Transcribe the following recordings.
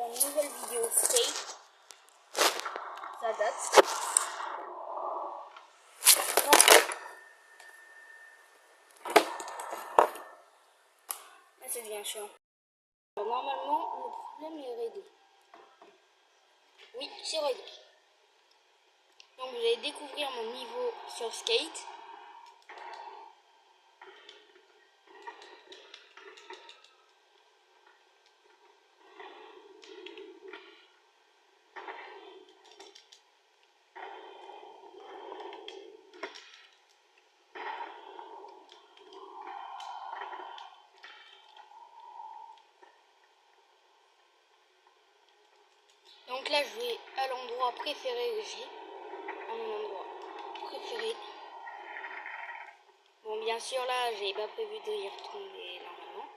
une nouvelle vidéo skate. Ça date. Non. Ah, c'est bien chiant. Alors, normalement, le problème est réglé. Oui, c'est réglé. Donc vous allez découvrir mon niveau sur skate. Donc là, je vais à l'endroit préféré que j'ai. À mon endroit préféré. Bon, bien sûr, là, j'ai pas prévu de y retourner normalement.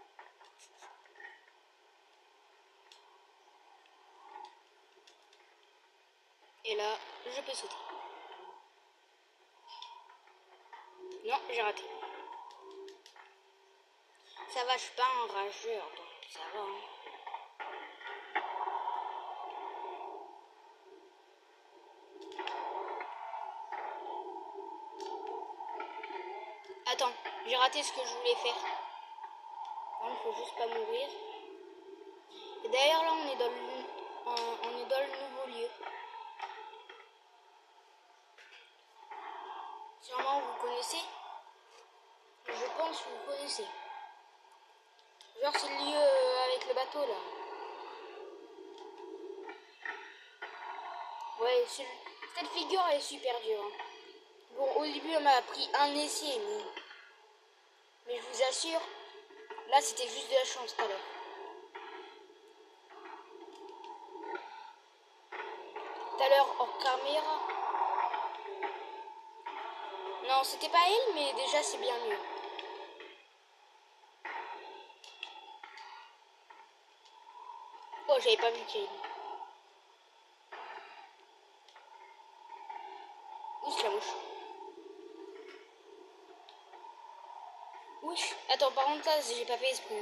Et là, je peux sauter. Non, j'ai raté. Ça va, je suis pas un rageur, donc ça va. Hein. Attends, j'ai raté ce que je voulais faire. Non, il faut juste pas mourir. Et d'ailleurs, là, on est dans le nouveau lieu. Sûrement, vous connaissez. Je pense que vous connaissez. Genre, c'est le lieu avec le bateau, là. Ouais, cette figure, elle est super dure. Hein. Bon, au début, elle m'a pris un essai, mais je vous assure, là, c'était juste de la chance tout à l'heure. Tout à l'heure, hors caméra. Non, c'était pas elle, mais déjà, c'est bien mieux. Oh, j'avais pas vu Kane. Où c'est la mouche? Oui. Attends, par contre, ça, j'ai pas fait esprit.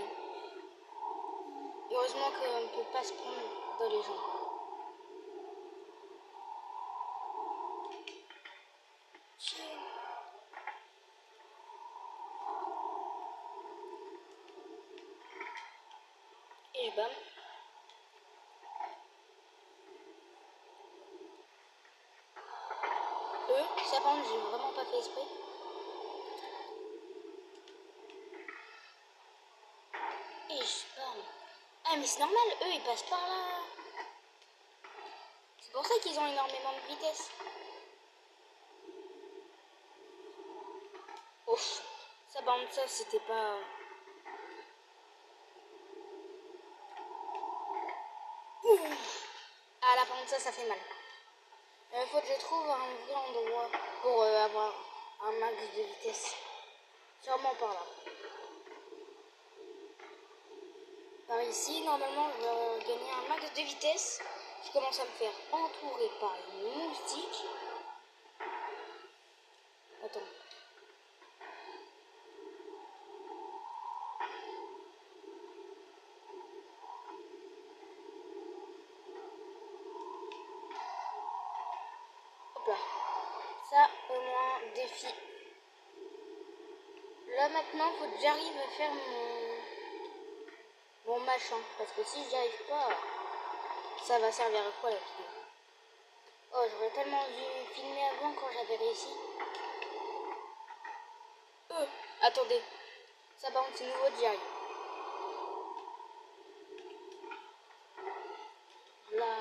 Heureusement qu'on ne peut pas se prendre dans les gens. Et je bam. Ça par contre, j'ai vraiment pas fait esprit. Et je bam. Ah, mais c'est normal, eux, ils passent par là. C'est pour ça qu'ils ont énormément de vitesse. Ouf. Ça, par contre, ça, c'était pas... Ah, là, par contre, ça fait mal. Il faut que je trouve un vrai endroit pour avoir un max de vitesse. Sûrement par là. Par ici, normalement, je vais gagner un max de vitesse. Je commence à me faire entourer par une moustique. Attends. Hop là. Ça, au moins, défi. Là, maintenant, faut que j'arrive à faire mon machin. Parce que si j'y arrive pas, ça va servir à quoi la vidéo? Oh, j'aurais tellement dû filmer avant quand j'avais réussi. Attendez. Ça, par contre, c'est nouveau, j'y arrive. Là.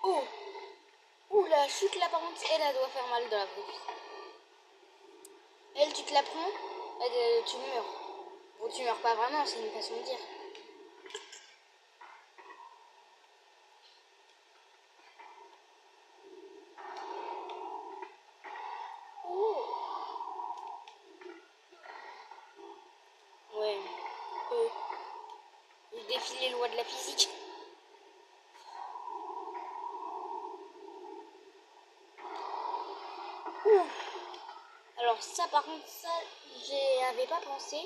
Oh! Ouh, la chute là, par contre, elle doit faire mal dans la bouche. Elle, tu te la prends, tu meurs. Bon, tu meurs pas vraiment, c'est une façon de dire. Oh! Ouais. Je défie les lois de la physique. Ouh. Alors ça par contre, ça j'y avais pas pensé,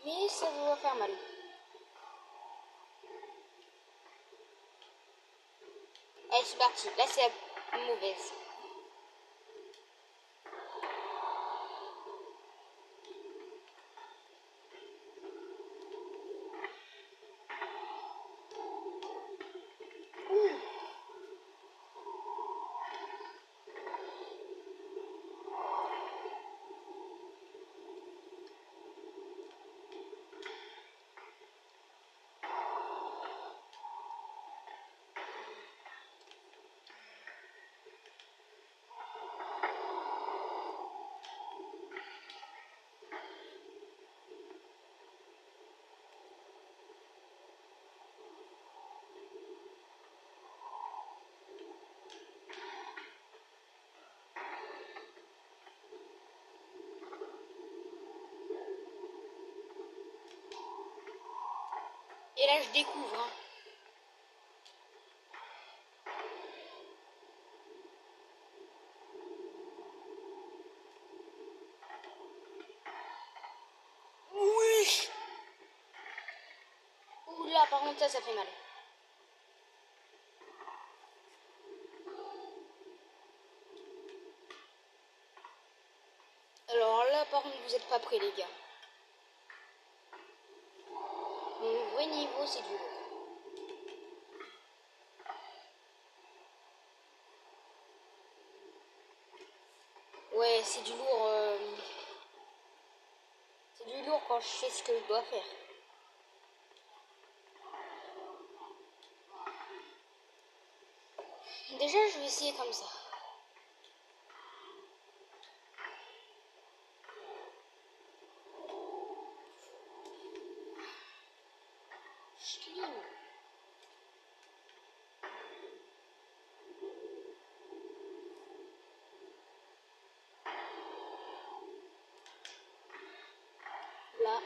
mais ça doit faire mal. Allez, c'est parti. Là c'est la mauvaise. Et là je découvre. Hein. Oui. Oula, par contre ça fait mal. Alors là par contre vous êtes pas prêts les gars. Mon vrai niveau c'est du lourd. Ouais, c'est du lourd. C'est du lourd quand je fais ce que je dois faire. Déjà, je vais essayer comme ça. Chine. Là.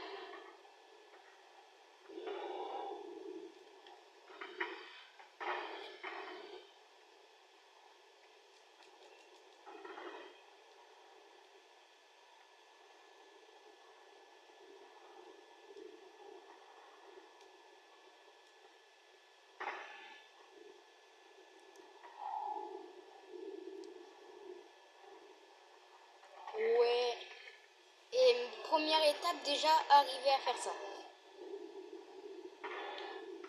Ouais. Et première étape déjà, arriver à faire ça.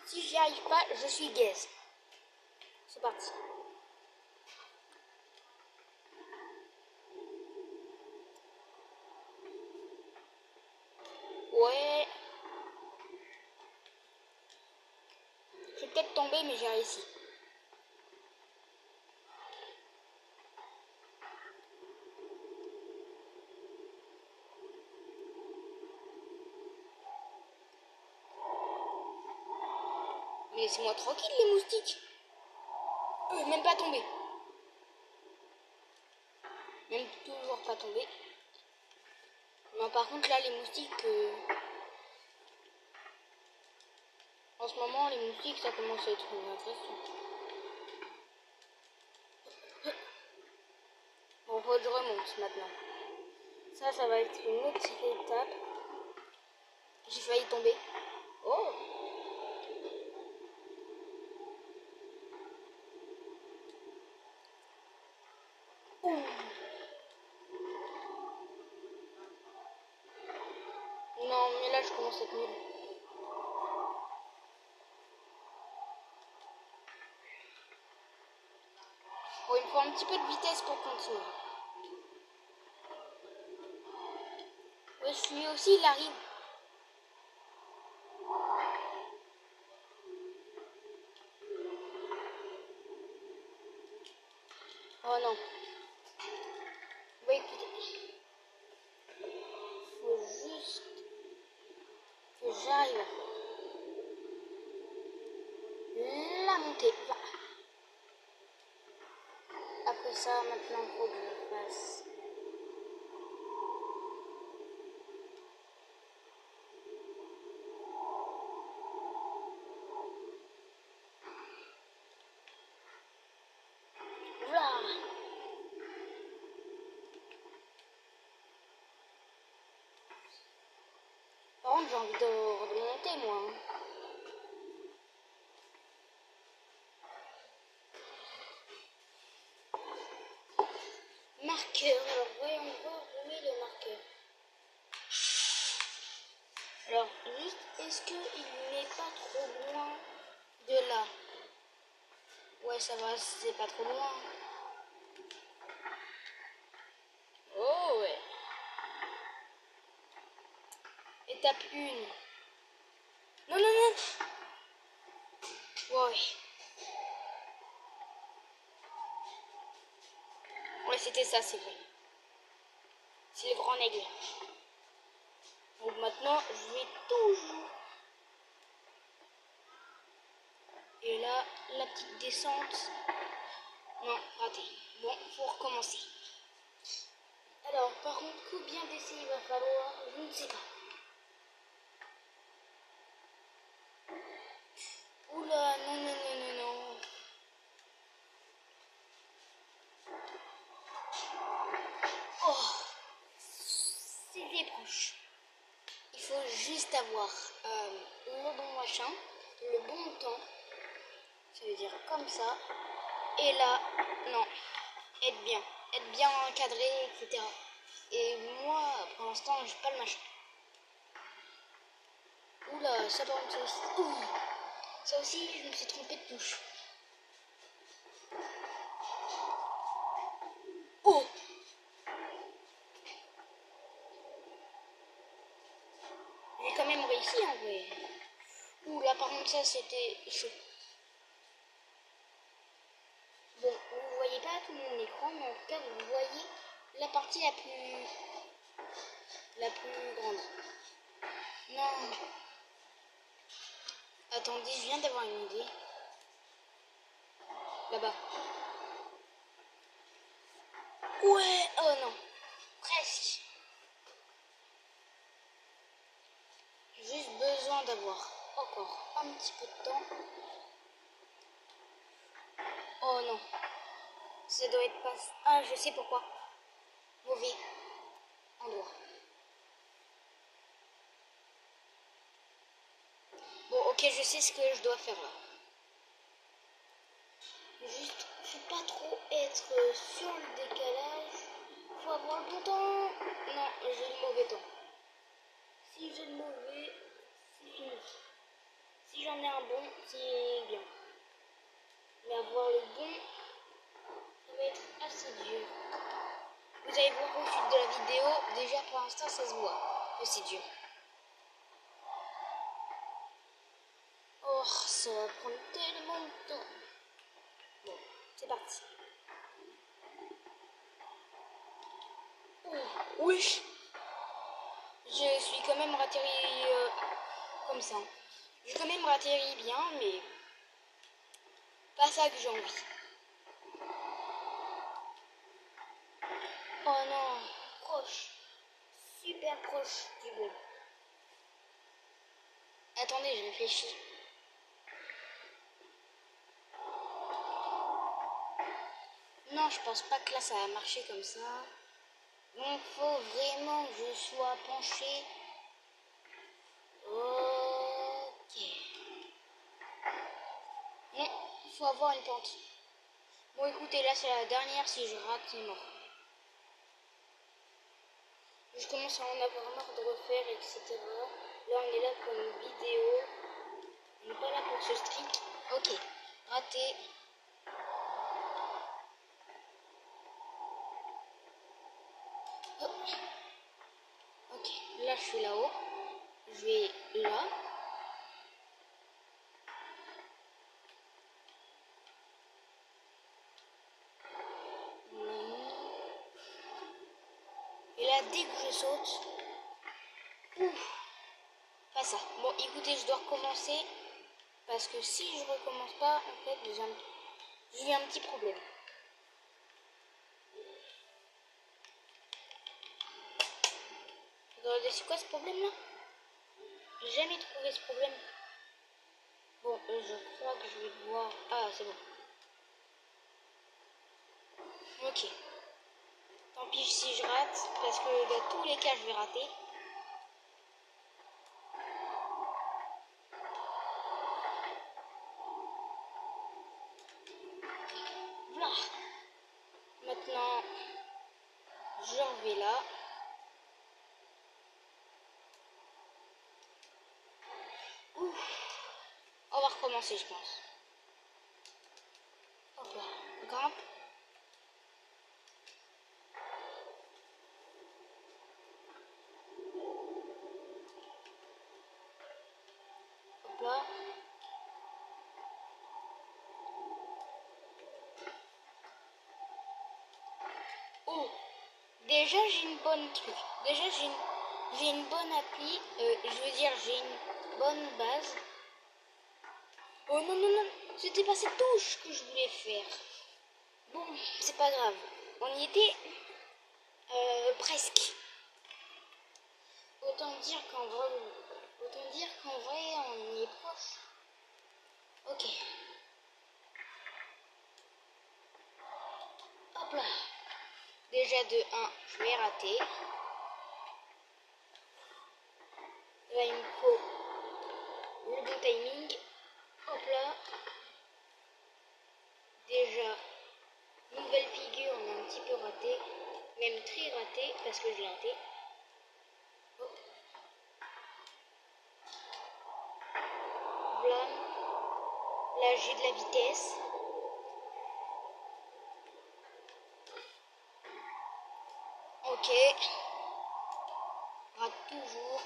Si j'y arrive pas, je suis gaze. C'est parti. Ouais. Je vais peut-être tomber, mais j'ai réussi. Mais laissez-moi tranquille, les moustiques. Même pas tombé. Même toujours pas tombé. Non, par contre, là, les moustiques... En ce moment, les moustiques, ça commence à être une agression. Bon, faut que je remonte maintenant. Ça va être une autre étape. J'ai failli tomber. Oh! Ouh. Non, mais là, je commence à être nul. Bon, il me faut un petit peu de vitesse pour continuer. Ouais, lui aussi, il arrive. Oh non. Bah écoutez, faut juste que j'arrive à faire la montée. Là. Après ça, maintenant, faut que je fasse. Là. contre, j'ai envie de remonter, moi. Marqueur. Alors, voyons voir où est le marqueur. Alors, juste, est-ce qu'il n'est pas trop loin de là? Ouais, ça va, c'est pas trop loin. Oh, ouais. Étape 1. Non, non, non. Ouais. Ouais, c'était ça, c'est vrai. C'est le grand aigle. Donc maintenant, je vais toujours. Et là, la petite descente. Non, raté. Bon, faut recommencer. Alors, par contre, combien d'essais il va falloir? Je ne sais pas. Oula, non, non, non, non, non. Oh, c'était proche. Il faut juste avoir le bon machin, le bon temps. Ça veut dire comme ça. Et là, non. Être bien encadré, etc. Et moi, pour l'instant, j'ai pas le machin. Oula, ça par contre, ça aussi. Ouh, ça aussi, je me suis trompé de touche. Oh! J'ai quand même réussi en vrai. Ouh, là par contre, ça c'était chaud. Bon, vous voyez pas tout mon écran, mais en tout cas, vous voyez la partie la plus grande. Non. Attendez, je viens d'avoir une idée. Là-bas. Ouais, oh non. Presque. J'ai juste besoin d'avoir encore un petit peu de temps. Oh non. Ça doit être pas... Ah, je sais pourquoi. Mauvais endroit. Bon, ok, je sais ce que je dois faire là. Juste, faut pas trop être sur le décalage. Faut avoir le bon temps. Non, j'ai le mauvais temps. Si j'ai le mauvais, c'est fini. Si j'en ai un bon, c'est bien. Mais avoir le bon, ça va être assez dur. Vous allez voir au fil de la vidéo, déjà pour l'instant ça se voit que c'est dur. Oh, ça va prendre tellement de temps. Bon, c'est parti. Oh, oui. Je suis quand même ratterri comme ça. J'ai quand même ratterri bien, mais pas ça que j'ai envie. Oh non, proche. Super proche du bon. Attendez, je réfléchis. Non, je pense pas que là ça va marcher comme ça. Donc faut vraiment que je sois penché. Ok. Non, il faut avoir une pente. Bon écoutez, là c'est la dernière, si je rate c'est mort. Je commence à en avoir marre de refaire, etc. Là on est là pour une vidéo. On n'est pas là pour ce streak. Ok, raté. Oh. Ok, là je suis là-haut. Je vais là. Et là dès que je saute. Ouf. Pas ça. Bon écoutez, je dois recommencer. Parce que si je recommence pas, en fait, j'ai un petit problème. C'est quoi ce problème là? J'ai jamais trouvé ce problème. Bon, je crois que je vais devoir... Ah, c'est bon. Ok. Tant pis si je rate, parce que dans tous les cas, je vais rater. J'en vais là. Ouf. On va recommencer, je pense. Hop là, grimpe. Hop là. Oh, déjà j'ai une bonne truc. Déjà j'ai une bonne appli. Je veux dire, j'ai une bonne base. Oh non, non, non, c'était pas cette touche que je voulais faire. Bon, c'est pas grave. On y était presque. Autant dire qu'en vrai, on y est proche. Ok. Hop là. Déjà de 1, je vais rater. Là, il me faut le bon timing. Hop là. Déjà, nouvelle figure, on a un petit peu raté. Même très raté, parce que je l'ai raté. Hop. Voilà. Là, j'ai de la vitesse. Ok. Rate toujours.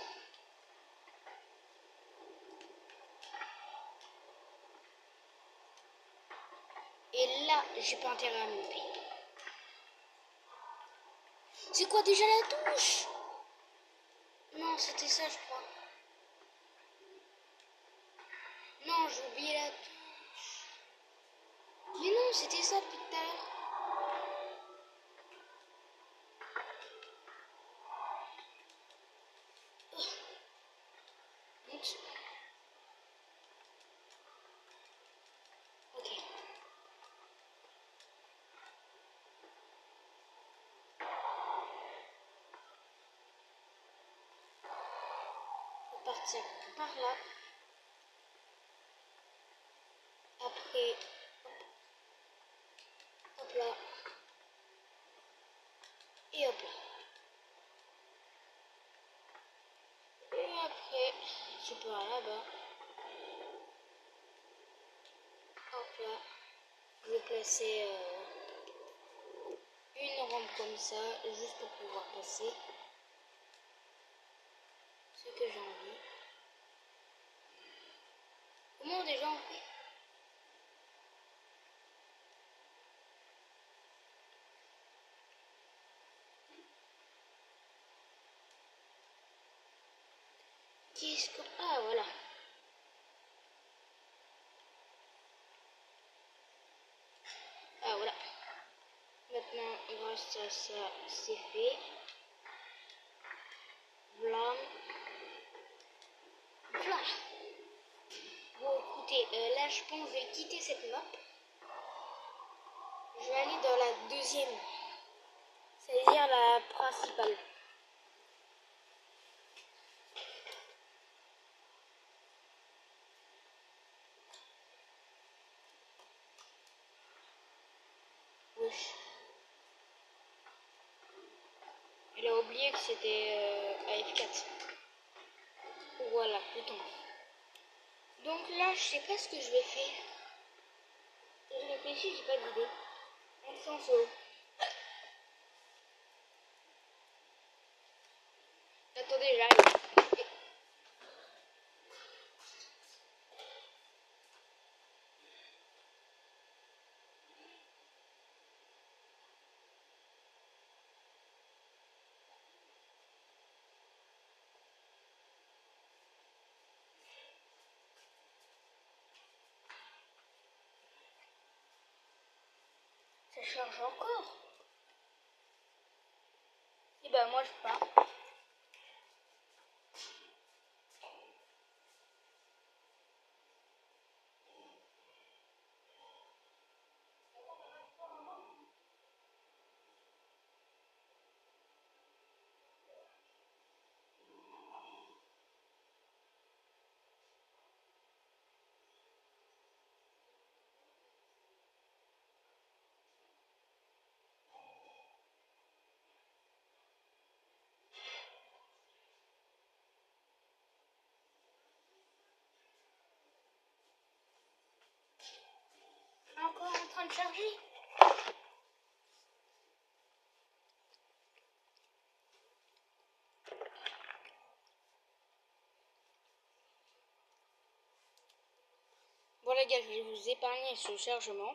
Et là, j'ai pas intérêt à me louper. C'est quoi déjà la touche? Non, c'était ça, je crois. Non, j'ai oublié la touche. Mais non, c'était ça depuis tout à l'heure. Oups. Ok. On va partir par là. Après, hop là. Et hop là. Et après, je peux aller là-bas. Hop là. Je vais placer une rampe comme ça, juste pour pouvoir passer. Ce que j'ai envie. Comment déjà on fait? Qu'est-ce qu'on... Ah, voilà. Ah, voilà. Maintenant, grâce à ça, c'est fait. Blam. Voilà. Bon, écoutez, là, je pense que je vais quitter cette map. Je vais aller dans la deuxième. C'est-à-dire la principale. Wesh. Elle a oublié que c'était AF4. Voilà, putain. Donc là, je sais pas ce que je vais faire. Je réfléchis, j'ai pas d'idée. On s'en sort. Attendez, j'arrive. Ça charge encore. Et ben moi je pars. Encore en train de charger. Bon les gars, je vais vous épargner ce chargement.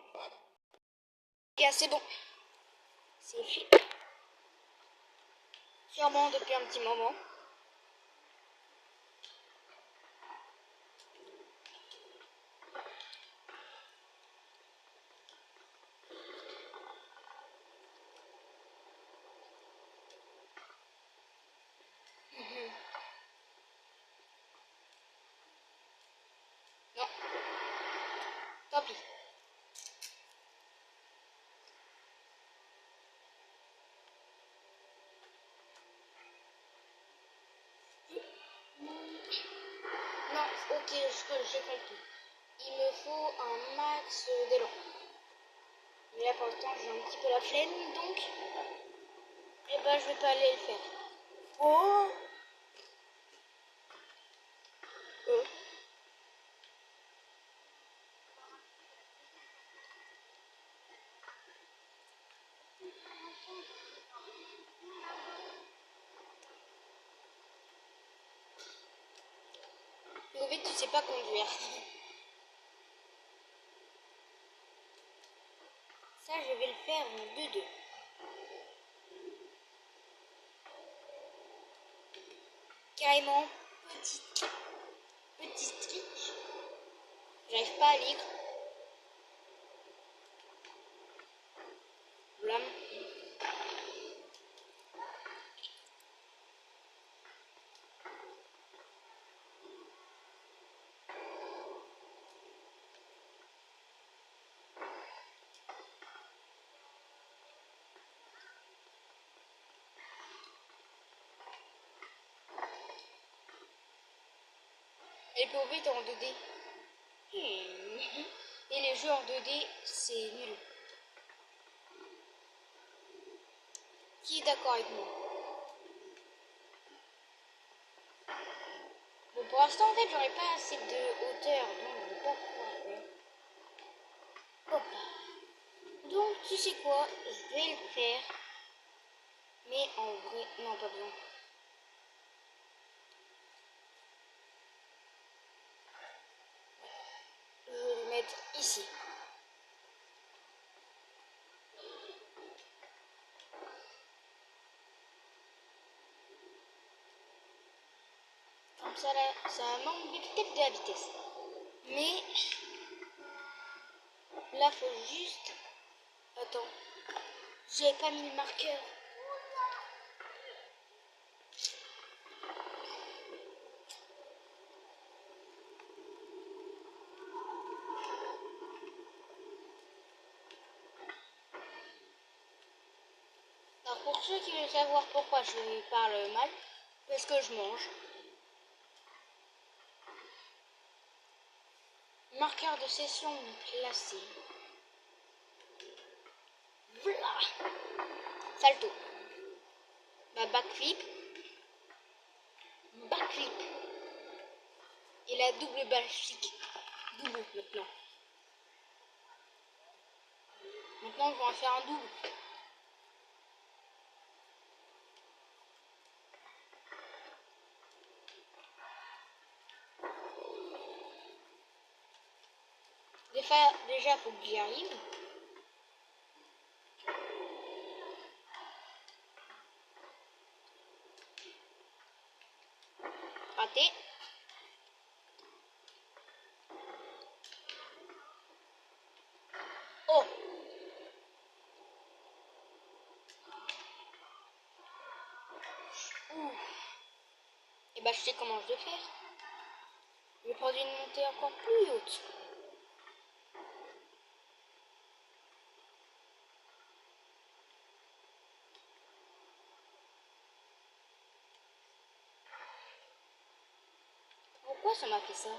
Et c'est bon. C'est fait. Sûrement depuis un petit moment. Non, tant pis. Non, ok, j'ai compris. Il me faut un max d'élan. Mais là pour l'instant j'ai un petit peu la flemme, donc eh ben je vais pas aller le faire. Oh euh. Mauvais, tu sais pas conduire. Ça je vais le faire en 2-2. Carrément petit trick. J'arrive pas à lire. Blam. Et pour vite en 2D. Et les jeux en 2D, c'est nul. Qui est d'accord avec moi? Bon, pour l'instant, en fait, j'aurais pas assez de hauteur, donc je vais pas pouvoir faire. Hop là. Donc, tu sais quoi? Je vais le faire. Mais en vrai, non, pas besoin. Je vais le mettre ici. Comme ça, là, ça manque peut-être de la vitesse. Mais là, faut juste... Attends. J'ai pas mis le marqueur. Alors, pour ceux qui veulent savoir pourquoi je parle mal, parce que je mange. Marqueur de session placé. Voilà. Salto. Bah, backflip. Backflip. Et la double basique. Double maintenant. Maintenant, je vais en faire un double. Déjà, faut que j'y arrive. Raté. Oh. Ouh. Et bah, je sais comment je vais faire. Je vais prendre une montée encore plus haute. Pourquoi ça m'a fait ça?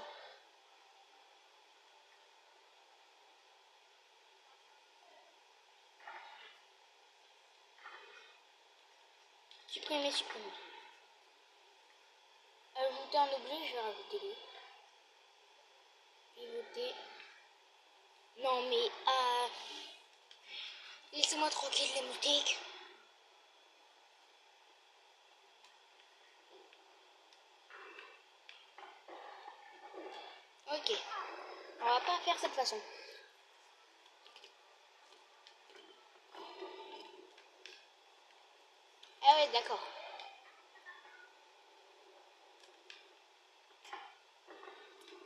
Supprimer, supprimer. Ajouter un objet, je vais rajouter le. Pivoter. Non mais laissez-moi tranquille les moustiques. Ok, on va pas faire cette façon. Ah ouais, d'accord.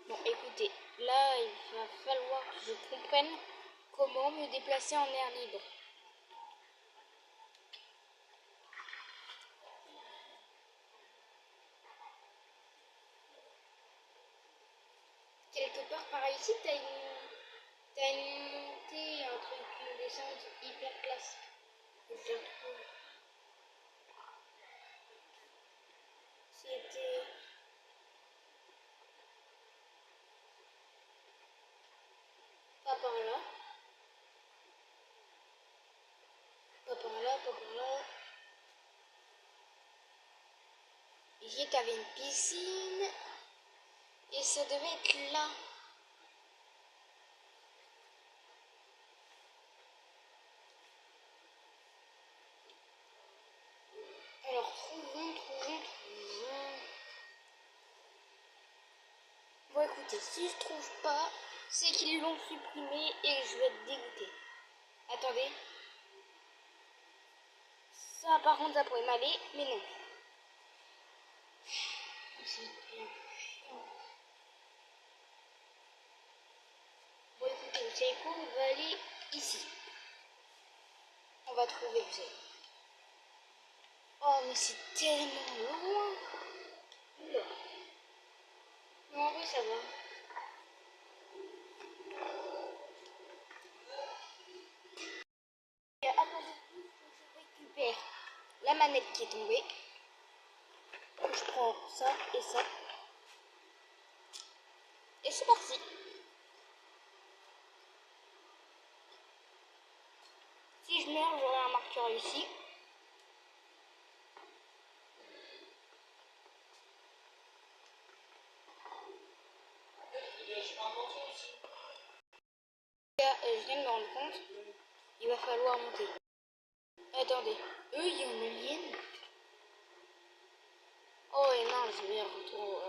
Bon, écoutez, là, il va falloir que je comprenne comment me déplacer en air libre. Quelque part par ici, t'as une montée, un truc, une descente hyper classe. Je le retrouve. C'était pas par là, pas par là, pas par là. Ici, t'avais une piscine. Et ça devait être là. Alors, trouvons. Bon, écoutez, si je trouve pas, c'est qu'ils l'ont supprimé et je vais être dégoûté. Attendez. Ça, par contre, ça pourrait m'aller, mais non. C'est bien chiant. Bon, écoutez, vous savez quoi? On va aller ici. On va trouver, vous savez. Oh, mais c'est tellement loin. Oula. Non, en vrai, ça va. Et attendez, je récupère la manette qui est tombée. Je prends ça et ça. Et c'est parti. Si je meurs, j'aurai un marqueur ici. Je viens de me rendre compte. Il va falloir monter. Attendez. Eux, il y a un alien. Oh, et non, je vais retourner.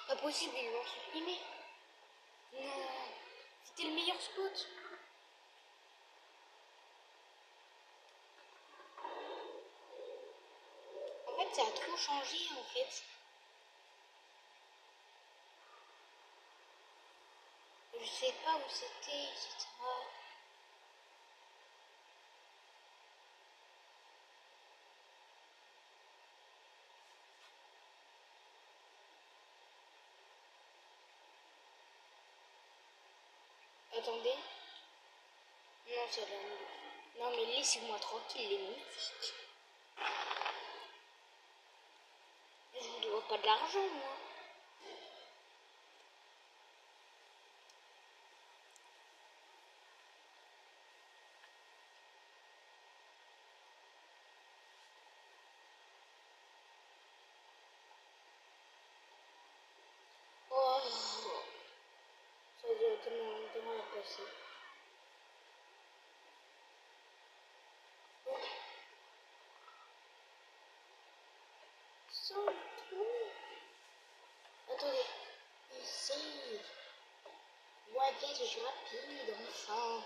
Pas possible, ils l'ont supprimé. Non, c'était le meilleur spot. En fait, ça a trop changé, en fait. Je sais pas où c'était, etc. Attendez. Non, c'est la nulle. Non, mais laissez-moi tranquille, les musiques. Je vous dois pas de l'argent, moi. Oh, ça doit tellement longtemps à passer. Oh, sans tout. Attendez. Ici. Ouais, peut-être je suis rapide, enfin.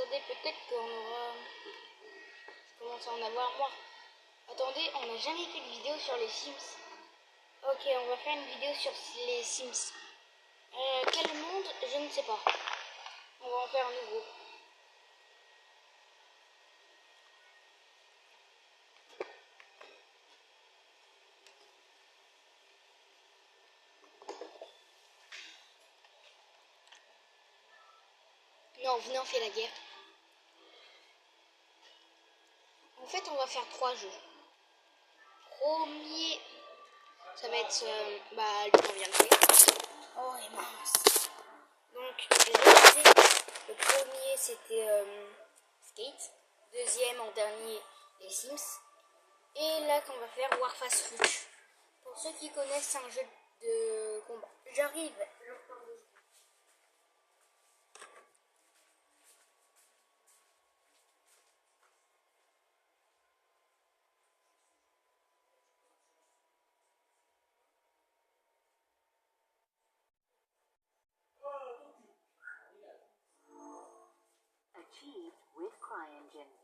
Attendez, peut-être qu'on aura... Je commence à en avoir moi. Attendez, on n'a jamais fait de vidéo sur les Sims. Ok, on va faire une vidéo sur les Sims. Quel monde? Je ne sais pas. On va en faire un nouveau. Non, venez, on fait la guerre. En fait, on va faire 3 jeux. Premier, ça va être... lui, on vient de jouer. Oh, et mince. Donc, le premier, c'était Skate. Deuxième, en dernier, les Sims. Et là, qu'on va faire Warface Rush. Pour ceux qui connaissent, c'est un jeu de combat. J'arrive. Achieved with CryEngine.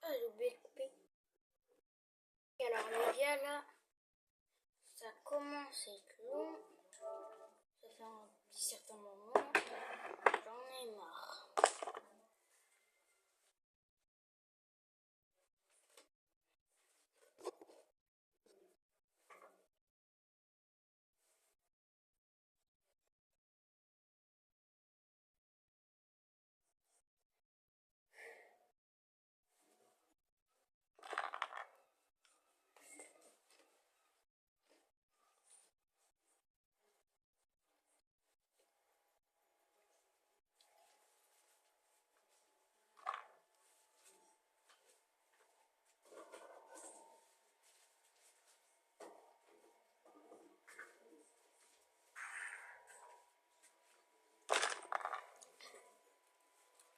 Ah, j'ai oublié de couper. Et alors, les gars, là, ça commence à être long. Ça fait un petit certain moment. J'en ai marre.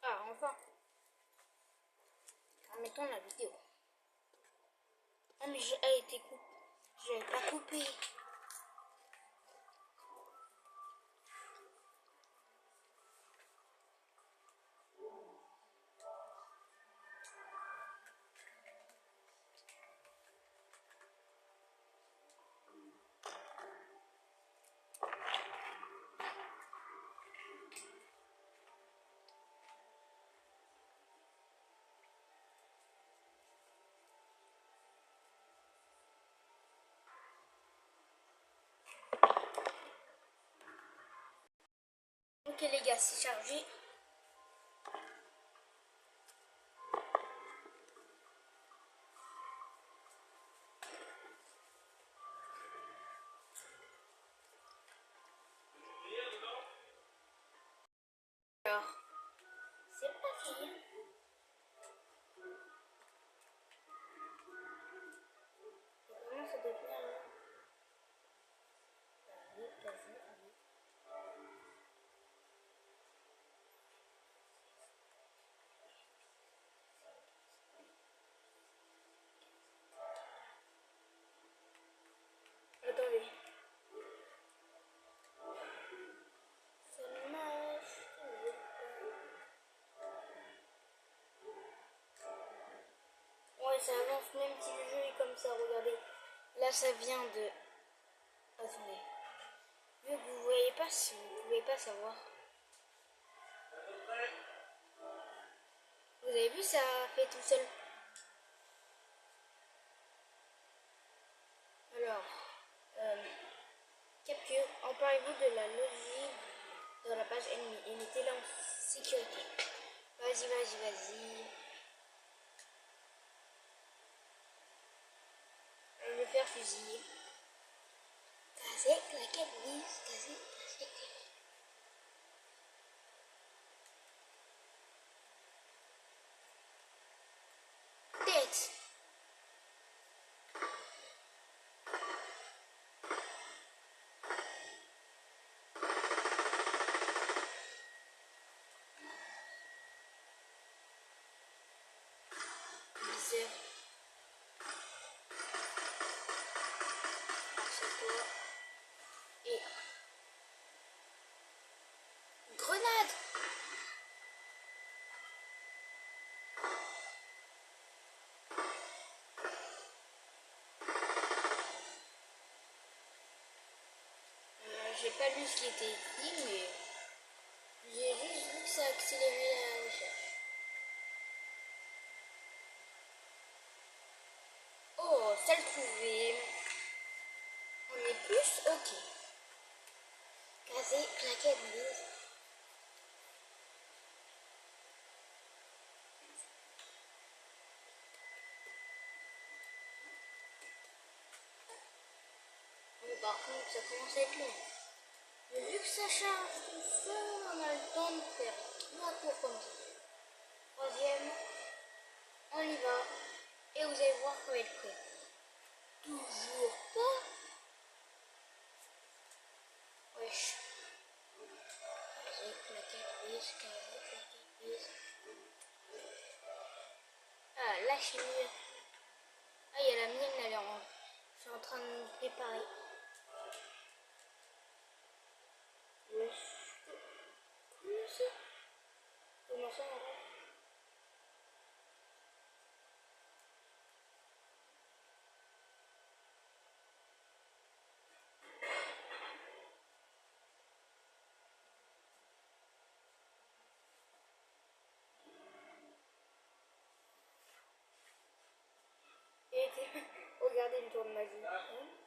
Ah, enfin. Remettons la vidéo. Ah, mais elle a été coupée. Je l'ai pas coupée. Ok les gars, c'est chargé. Alors, c'est parti. Ça commence à devenir long. Vas-y. Attendez. Ça marche. Ouais, ça avance même si le jeu est comme ça, regardez. Là, ça vient de... Attendez. Vu que vous voyez pas, si vous pouvez pas savoir. Vous avez vu, ça fait tout seul. Alors, capture. Emparez-vous de la logique dans la page ennemie et mettez-la en sécurité. Vas-y. Je vais faire fusiller. claquette, bise, casser, casser, tête. Bizarre. C'est quoi? Et grenade. J'ai pas lu ce qui était écrit, mais j'ai juste vu que ça accélérait la recherche. Oh, salle trouvée. On est plus ok. Casé, claquette, bise. Mais par contre, ça commence à être long. Mais vu que ça charge tout seul, on a le temps de faire trois tours comme ça. Troisième, on y va. Et vous allez voir qu'on va être prêt. Toujours pas. Wesh. Casé, claquette, bise, casé, claquette, bise. Ah, la chimie. Ah, il y a la mienne, elle est en... Je suis en train de me préparer. Comment ça? Comment ça, alors? Et regardez le tour de magie. Hein?